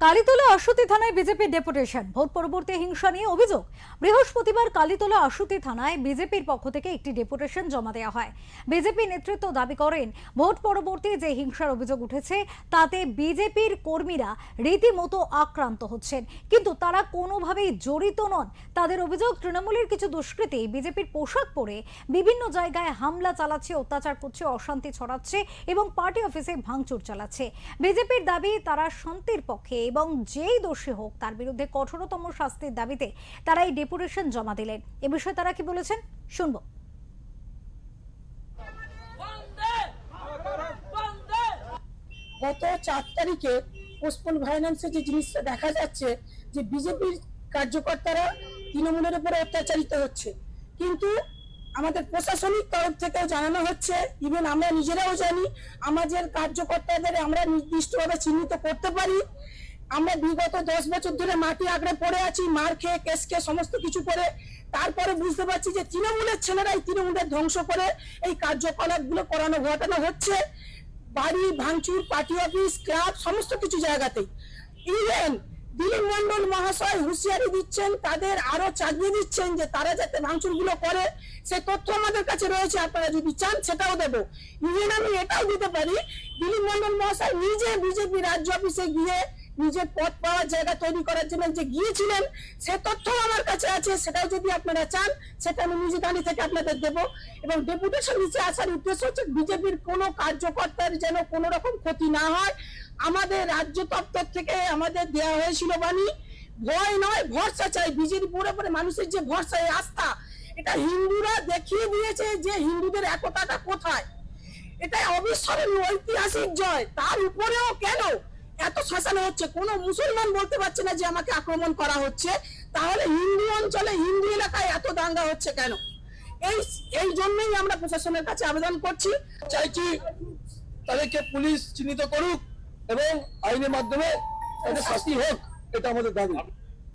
কালীতলা আশুতি থানায় বিজেপির deputation. Vote পরবর্তী হিংসা নিয়ে অভিযোগ। বৃহস্পতিবার কালীতলা আশুতি থানায় বিজেপির পক্ষ থেকে একটি ডেপুটেশন জমা দেওয়া হয়। বিজেপি নেতৃত্ব দাবি করেন, ভোট পরবর্তী যে হিংসার অভিযোগ উঠেছে তাতে বিজেপির কর্মীরা রীতিমতো আক্রান্ত হচ্ছেন, কিন্তু তারা কোনোভাবেই জড়িত নন। তাদের অভিযোগ, তৃণমূলের কিছু দুষ্কৃতী বিজেপির পোশাক পরে বিভিন্ন জায়গায় হামলা চালাচ্ছে, অত্যাচার করছে, অশান্তি ছড়াচ্ছে এবং পার্টি অফিসে ভাঙচুর চালাচ্ছে। বিজেপির দাবি, তারা শান্তির পক্ষে এবং যেই দোষী হোক তার বিরুদ্ধে কঠোরতম শাস্তির দাবিতে তারা এই ডেপুটেশন জমা দিলেন। এ বিষয়ে তারা কি বলেছেন শুনবো। গত 4 তারিখে পোস্টপোন ফাইন্যান্সে যে জিনিসটা দেখা যাচ্ছে যে বিজেপির কার্যকর্তারা তৃণমূলের উপরে অত্যাচারিত হচ্ছে, কিন্তু আমাদের প্রশাসনিক তরফ থেকেও জানানো হচ্ছে, ইভেন আমরা নিজেরাও জানি, আমাদের কার্যকর্তাদের আমরা নির্দিষ্টভাবে চিহ্নিত করতে পারি। আমরা বিগত 10 বছর ধরে মাটি আঁকড়ে পড়ে আছি, মার খেয়ে কেস খেয়ে সমস্ত কিছু করে, তারপরে বুঝতে পারছি যে তৃণমূলের ছেলেরাই তৃণমূলের ধ্বংস করে এই কার্যকলাপগুলো ঘটানো হচ্ছে। বাড়ি ভাঙচুর, পার্টি অফিস, ক্লাব, সমস্ত কিছু জায়গাতেই। ইভেন দিলীপ মন্ডল মহাশয় হুঁশিয়ারি দিচ্ছেন, তাদের আরো চাকরি দিচ্ছেন যে তারা যাতে ভাঙচুর গুলো করে। সে তথ্য আমাদের কাছে রয়েছে, আপনারা যদি চান সেটাও দেবো। ইভেন আমি এটাও দিতে পারি, দিলীপ মন্ডল মহাশয় নিজে বিজেপি রাজ্য অফিসে গিয়ে নিজের পদ পাওয়ার জায়গা তৈরি করার জন্য যে গিয়েছিলেন, সে তথ্য আমার কাছে আছে। সেটাও যদি আপনারা চান সেটা আমি নিজে দাঁড়িয়ে থেকে আপনাদের দেবো। এবং ডেপুটেশন নিচে আসার উদ্দেশ্য হচ্ছে বিজেপির কোনো কার্যকর্তার যেন কোনো রকম ক্ষতি না হয়। আমাদের রাজ্য দপ্তর থেকে আমাদের দেওয়া হয়েছিল বাণী, ভয় নয় ভরসা চাই। বিজেপি পুরোপুরি মানুষের যে ভরসা, আস্থা, এটা হিন্দুরা দেখিয়ে দিয়েছে যে হিন্দুদের একতাটা কোথায়। এটা অবিস্মরণীয় ঐতিহাসিক জয়। তার উপরেও কেন এত শাসানো হচ্ছে? কোনো মুসলমান বলতে পারছে না যে আমাকে আক্রমণ করা হচ্ছে, তাহলে হিন্দু অঞ্চলে হিন্দু এলাকায় এত দাঙ্গা হচ্ছে কেন? এই জন্যই আমরা প্রশাসনের কাছে আবেদন করছি, চাইছি তাদেরকে পুলিশ চিহ্নিত করুক এবং আইনের মাধ্যমে তাদের শাস্তি হোক, এটা আমাদের দাবি।